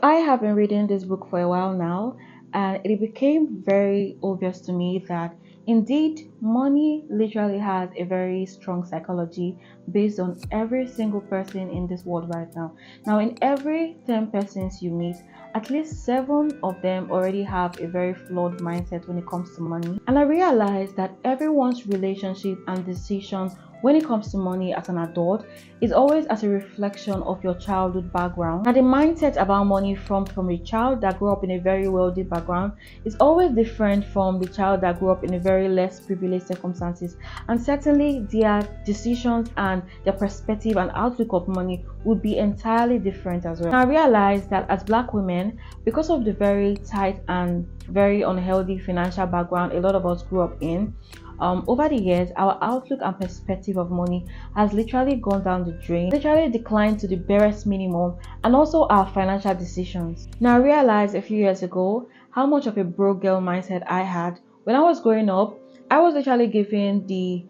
I have been reading this book for a while now, and it became very obvious to me that indeed money literally has a very strong psychology based on every single person in this world right now. Now, in every 10 persons you meet, at least 7 of them already have a very flawed mindset when it comes to money. And I realized that everyone's relationship and decision when it comes to money as an adult is always as a reflection of your childhood background. And the mindset about money from a child that grew up in a very wealthy background is always different from the child that grew up in a very less privileged circumstances. And certainly their decisions and their perspective and outlook of money would be entirely different as well. And I realized that as black women, because of the very tight and very unhealthy financial background a lot of us grew up in, over the years, our outlook and perspective of money has literally gone down the drain, literally declined to the barest minimum, and also our financial decisions. Now, I realized a few years ago how much of a broke girl mindset I had. When I was growing up, I was literally given the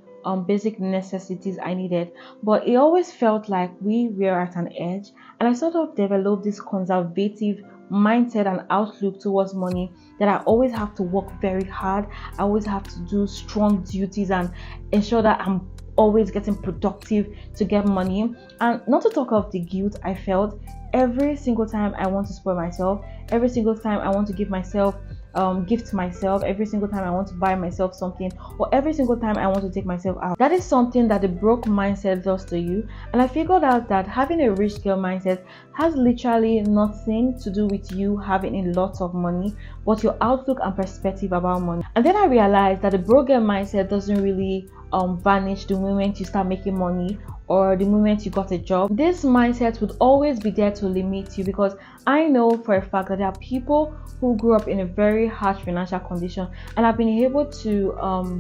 basic necessities I needed, but it always felt like we were at an edge, and I sort of developed this conservative mindset and outlook towards money that I always have to work very hard. I always have to do strong duties and ensure that I'm always getting productive to get money. And not to talk of the guilt I felt every single time I want to spoil myself, every single time I want to give myself gift myself, every single time I want to buy myself something, or every single time I want to take myself out. That is something that the broke mindset does to you. And I figured out that having a rich girl mindset has literally nothing to do with you having a lot of money, but your outlook and perspective about money. And then I realized that the broke girl mindset doesn't really vanish the moment you start making money or the moment you got a job. This mindset would always be there to limit you, because I know for a fact that there are people who grew up in a very harsh financial condition and have been able to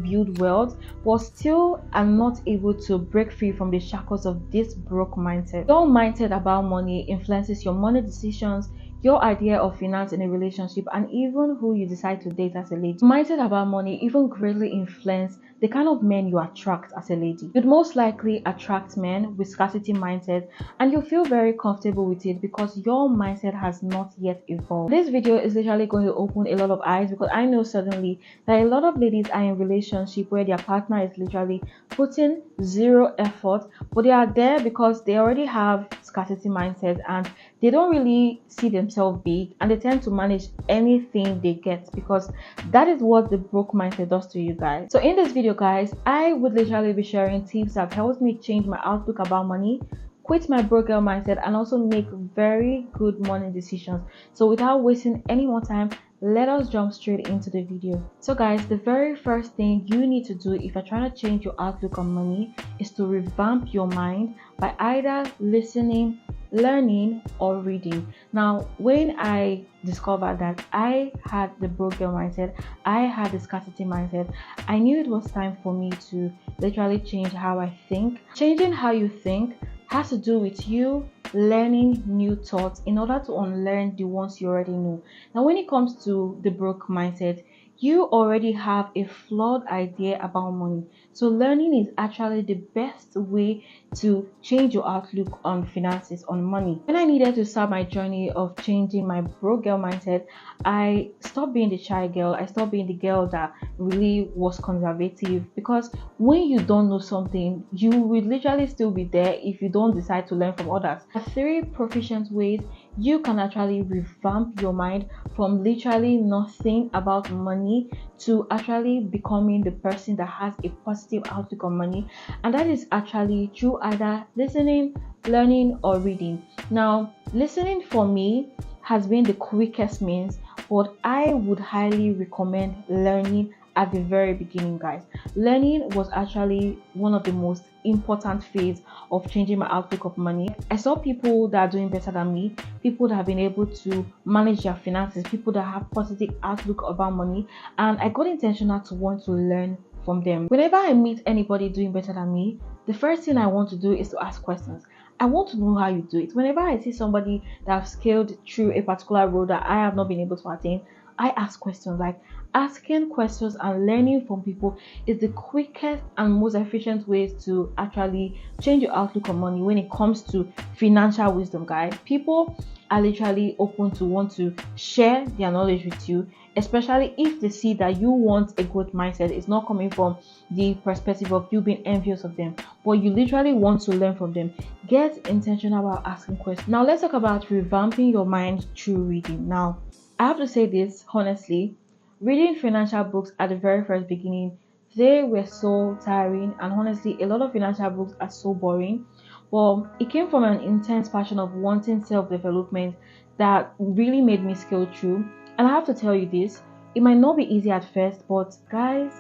build wealth, but still are not able to break free from the shackles of this broke mindset. Your mindset about money influences your money decisions, your idea of finance in a relationship, and even who you decide to date as a lady. Mindset about money even greatly influence the kind of men you attract as a lady. You'd most likely attract men with scarcity mindset, and you feel very comfortable with it because your mindset has not yet evolved. This video is literally going to open a lot of eyes, because I know suddenly that a lot of ladies are in relationship where their partner is literally putting zero effort, but they are there because they already have scarcity mindset and they don't really see themselves big, and they tend to manage anything they get, because that is what the broke mindset does to you guys. So in this video guys, I would literally be sharing tips that helped me change my outlook about money, quit my broke girl mindset, and also make very good money decisions. So without wasting any more time, let us jump straight into the video. So guys, the very first thing you need to do if you're trying to change your outlook on money is to revamp your mind by either listening, learning, or reading. Now, when I discovered that I had the broke girl mindset, I had the scarcity mindset, I knew it was time for me to literally change how I think. Changing how you think has to do with you learning new thoughts in order to unlearn the ones you already know. Now, when it comes to the broke mindset, you already have a flawed idea about money. So learning is actually the best way to change your outlook on finances, on money. When I needed to start my journey of changing my broke girl mindset, I stopped being the shy girl. I stopped being the girl that really was conservative, because when you don't know something, you will literally still be there if you don't decide to learn from others. There are 3 proficient ways you can actually revamp your mind from literally nothing about money to actually becoming the person that has a positive outlook on money, and that is actually through either listening, learning, or reading. Now, listening for me has been the quickest means, but I would highly recommend learning at the very beginning, guys. Learning was actually one of the most important phase of changing my outlook of money. I saw people that are doing better than me, people that have been able to manage their finances, people that have positive outlook about money, and I got intentional to want to learn from them. Whenever I meet anybody doing better than me, the first thing I want to do is to ask questions. I want to know how you do it. Whenever I see somebody that has scaled through a particular road that I have not been able to attain, I ask questions. Like, asking questions and learning from people is the quickest and most efficient ways to actually change your outlook on money when it comes to financial wisdom, guys. People are literally open to want to share their knowledge with you, especially if they see that you want a growth mindset. It's not coming from the perspective of you being envious of them, but you literally want to learn from them. Get intentional about asking questions. Now let's talk about revamping your mind through reading. Now I have to say this honestly, reading financial books at the very first beginning, they were so tiring, and honestly a lot of financial books are so boring. Well, it came from an intense passion of wanting self-development that really made me scale through. And I have to tell you this, it might not be easy at first, but guys,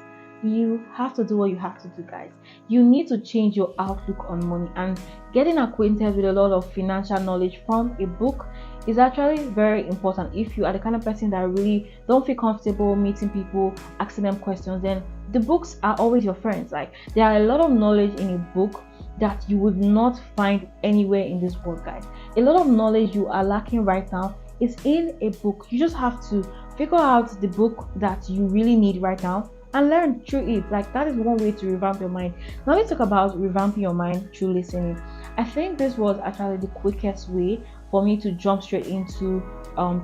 you have to do what you have to do, guys. You need to change your outlook on money, and getting acquainted with a lot of financial knowledge from a book is actually very important. If you are the kind of person that really don't feel comfortable meeting people, asking them questions, then the books are always your friends. Like, there are a lot of knowledge in a book that you would not find anywhere in this world, guys. A lot of knowledge you are lacking right now is in a book. You just have to figure out the book that you really need right now and learn through it. Like, that is one way to revamp your mind. Now let's talk about revamping your mind through listening. I think this was actually the quickest way for me to jump straight into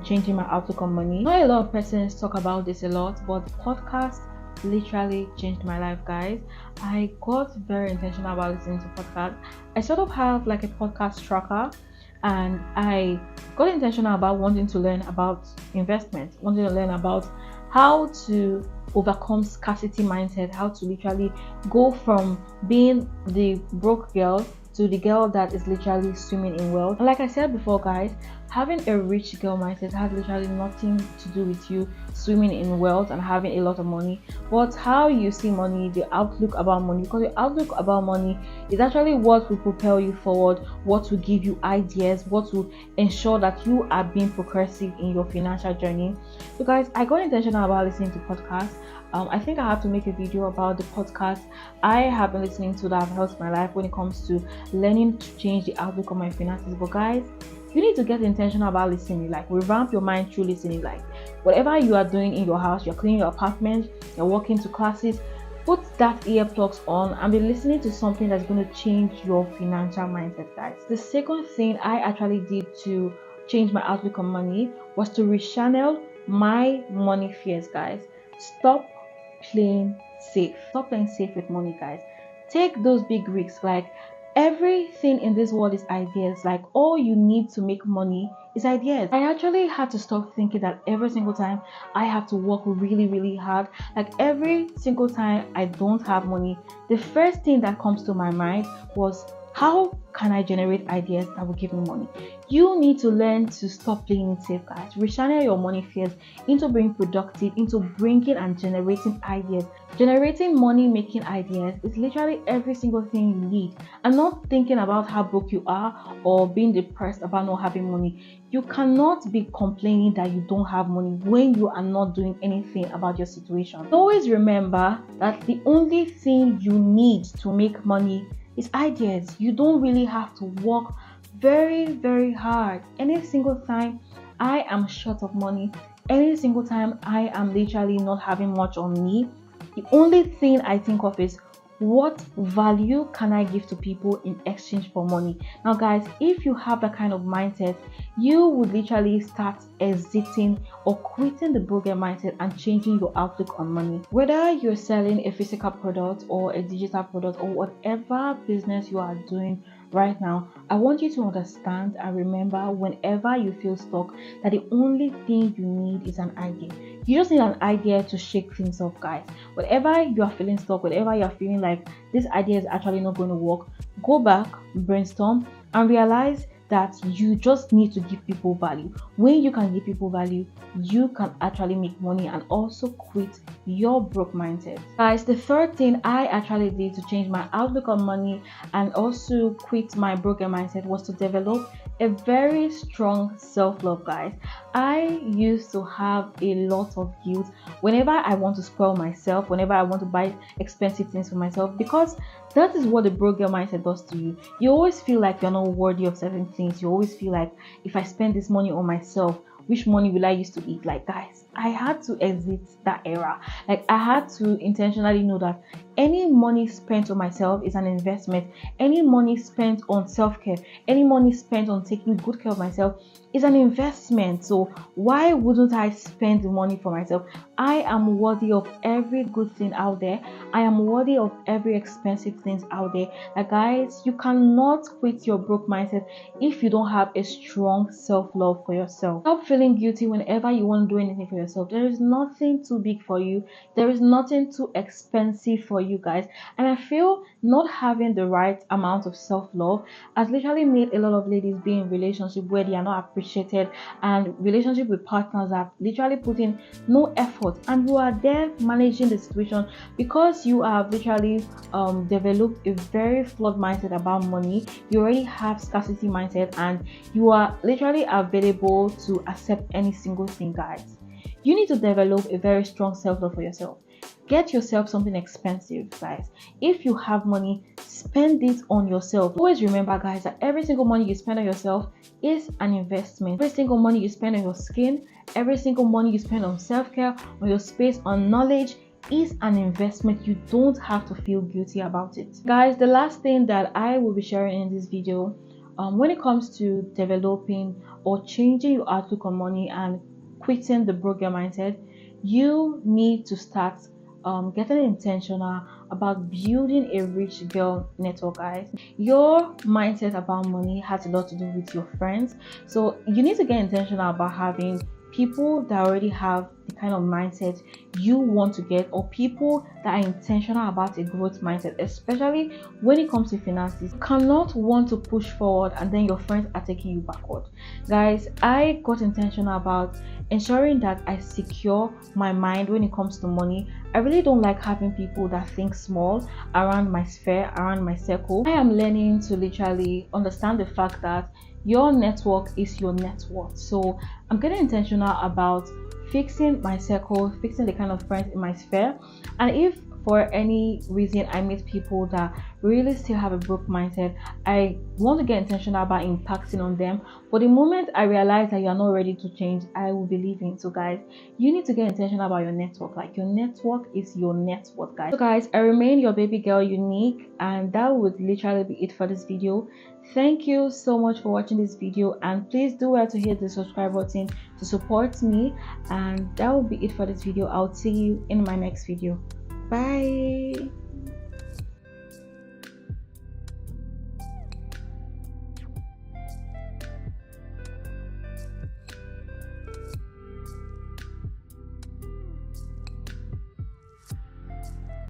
changing my outlook on money. Not a lot of persons talk about this a lot, but podcast literally changed my life, guys. I got very intentional about listening to podcasts. I sort of have like a podcast tracker, and I got intentional about wanting to learn about investment, wanting to learn about how to overcome scarcity mindset, how to literally go from being the broke girl to the girl that is literally swimming in wealth. And like I said before, guys, having a rich girl mindset has literally nothing to do with you swimming in wealth and having a lot of money, but how you see money, the outlook about money. Because your outlook about money is actually what will propel you forward, what will give you ideas, what will ensure that you are being progressive in your financial journey. So guys, I got intentional about listening to podcasts. I think I have to make a video about the podcast I have been listening to that have helped my life when it comes to learning to change the outlook on my finances. But guys, you need to get intentional about listening. Like, revamp your mind through listening. Like, whatever you are doing in your house, you're cleaning your apartment, you're walking to classes, put that earplugs on and be listening to something that's going to change your financial mindset, guys. The second thing I actually did to change my outlook on money was to rechannel my money fears, guys. Stop playing safe. Stop playing safe with money, guys. Take those big risks. Like, everything in this world is ideas. Like, all you need to make money is ideas. I actually had to stop thinking that every single time I have to work really, really hard. Like, every single time I don't have money, the first thing that comes to my mind was, how can I generate ideas that will give me money? You need to learn to stop playing it safe, guys. Rechannel your money fears into being productive, into bringing and generating ideas. Generating money making ideas is literally every single thing you need, and not thinking about how broke you are or being depressed about not having money. You cannot be complaining that you don't have money when you are not doing anything about your situation. Always remember that the only thing you need to make money is ideas. You don't really have to work very, very hard. Any single time I am short of money, any single time I am literally not having much on me, the only thing I think of is, what value can I give to people in exchange for money? Now guys, if you have that kind of mindset, you would literally start exiting or quitting the broken mindset and changing your outlook on money. Whether you're selling a physical product or a digital product or whatever business you are doing right now, I want you to understand and remember, whenever you feel stuck, that the only thing you need is an idea. You just need an idea to shake things off, guys. Whatever you are feeling stuck, whatever you are feeling like this idea is actually not going to work, go back, brainstorm, and realize that you just need to give people value. When you can give people value, you can actually make money and also quit your broke mindset. Guys, the third thing I actually did to change my outlook on money and also quit my broken mindset was to develop a very strong self-love, guys. I used to have a lot of guilt whenever I want to spoil myself, whenever I want to buy expensive things for myself, because that is what the broke girl mindset does to you. You always feel like you're not worthy of certain things. You always feel like, if I spend this money on myself, which money will I use to eat? Like, guys, I had to exit that era. Like, I had to intentionally know that any money spent on myself is an investment. Any money spent on self-care, any money spent on taking good care of myself It's an investment. So why wouldn't I spend the money for myself? I am worthy of every good thing out there. I am worthy of every expensive things out there. Like guys, you cannot quit your broke mindset if you don't have a strong self-love for yourself. Stop feeling guilty whenever you want to do anything for yourself. There is nothing too big for you. There is nothing too expensive for you guys. And I feel not having the right amount of self-love has literally made a lot of ladies be in relationship where they are not appreciated, and relationship with partners that literally put in no effort, and you are there managing the situation because you have literally developed a very flawed mindset about money. You already have scarcity mindset, and you are literally available to accept any single thing, guys. You need to develop a very strong self-love for yourself. Get yourself something expensive, guys. If you have money, spend it on yourself. Always remember, guys, that every single money you spend on yourself is an investment. Every single money you spend on your skin, every single money you spend on self-care, on your space, on knowledge, is an investment. You don't have to feel guilty about it. Guys, the last thing that I will be sharing in this video, when it comes to developing or changing your outlook on money and quitting the broke girl mindset, you need to start getting intentional about building a rich girl network, guys. Your mindset about money has a lot to do with your friends, so you need to get intentional about having people that already have the kind of mindset you want to get, or people that are intentional about a growth mindset, especially when it comes to finances. You cannot want to push forward and then your friends are taking you backward. Guys, I got intentional about ensuring that I secure my mind when it comes to money. I really don't like having people that think small around my sphere, around my circle. I am learning to literally understand the fact that your network is your net worth. So I'm getting intentional about fixing my circle, fixing the kind of friends in my sphere. And if for any reason I meet people that really still have a broke mindset, I want to get intentional about impacting on them. But the moment I realize that you are not ready to change, I will be leaving. So guys, you need to get intentional about your network. Like, your network is your net worth, guys. So guys, I remain your baby girl Unique, and that would literally be it for this video. Thank you so much for watching this video, and please do well to hit the subscribe button to support me. And that will be it for this video. I'll see you in my next video. Bye.